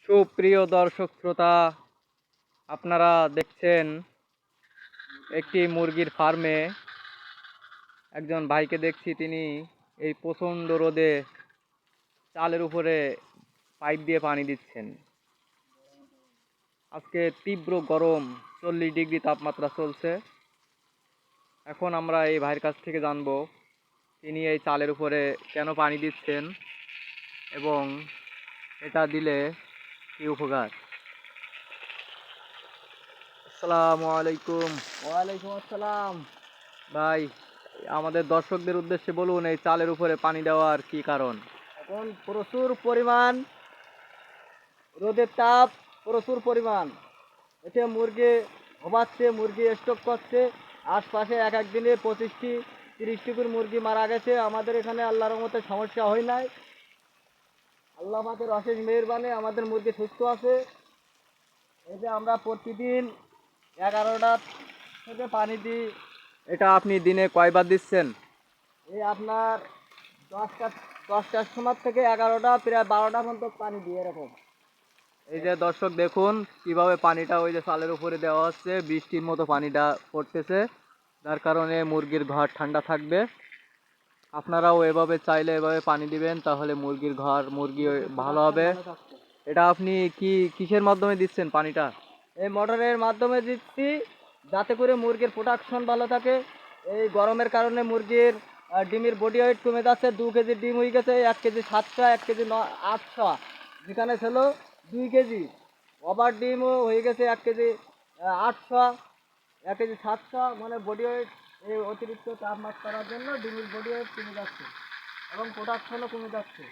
সুপ্রিয় দর্শক শ্রোতা, আপনারা দেখছেন একটি মুরগির ফার্মে একজন ভাইকে দেখছি। তিনি এই প্রচণ্ড রোদে চালের উপরে পাইপ দিয়ে পানি দিচ্ছেন। আজকে তীব্র গরম, 40 ডিগ্রি তাপমাত্রা চলছে। এখন আমরা এই ভাইয়ের কাছ থেকে জানবো তিনি এই চালের উপরে কেন পানি দিচ্ছেন এবং এটা দিলে কি উপকার। আসসালামু আলাইকুম। ওয়ালাইকুম আসসালাম। ভাই, আমাদের দর্শকদের উদ্দেশ্যে বলুন এই চালের উপরে পানি দেওয়ার কি কারণ। এখন প্রচুর পরিমাণ রোদের তাপ, প্রচুর পরিমাণ এতে মুরগি ঘুমাচ্ছে, মুরগি স্টক করছে। আশপাশে এক এক দিনে 25টি 30টি করে মুরগি মারা গেছে। আমাদের এখানে আল্লাহর রহমতে সমস্যা হয় নাই। আল্লাহ আমাদের অশেষ মেহেরবানি, আমাদের মুরগি সুস্থ আছে। এই যে আমরা প্রতিদিন 11টা থেকে পানি দিই। এটা আপনি দিনে কয়বার দিচ্ছেন? এই আপনার 10টা 10টার সময় থেকে 11টা, প্রায় 12টা পর্যন্ত পানি দিই এরকম। এই যে দর্শক দেখুন কিভাবে পানিটা ওই যে চালের উপরে দেওয়া হচ্ছে, বৃষ্টির মতো পানিটা পড়তেছে, যার কারণে মুরগির ঘর ঠান্ডা থাকবে। আপনারাও এভাবে চাইলে এভাবে পানি দিবেন, তাহলে মুরগির ঘর, মুরগি ভালো হবে। এটা আপনি কিসের মাধ্যমে দিচ্ছেন পানিটা? এই মোটরের মাধ্যমে দিচ্ছি, যাতে করে মুরগির প্রোডাকশন ভালো থাকে। এই গরমের কারণে মুরগির ডিমের বডি ওয়েট কমে যাচ্ছে। 2 কেজি ডিম হয়ে গেছে 1 কেজি 700, 1 কেজি 800, যেখানে ছিল 2 কেজি। ওভার ডিমও হয়ে গেছে 1 কেজি 800, 1 কেজি 700, মানে বডি ওয়েট এই অতিরিক্ত তাপমাত্রার জন্য ডিমের বডি ওয়েট কমে যাচ্ছে এবং প্রোডাকশনও কমে যাচ্ছে।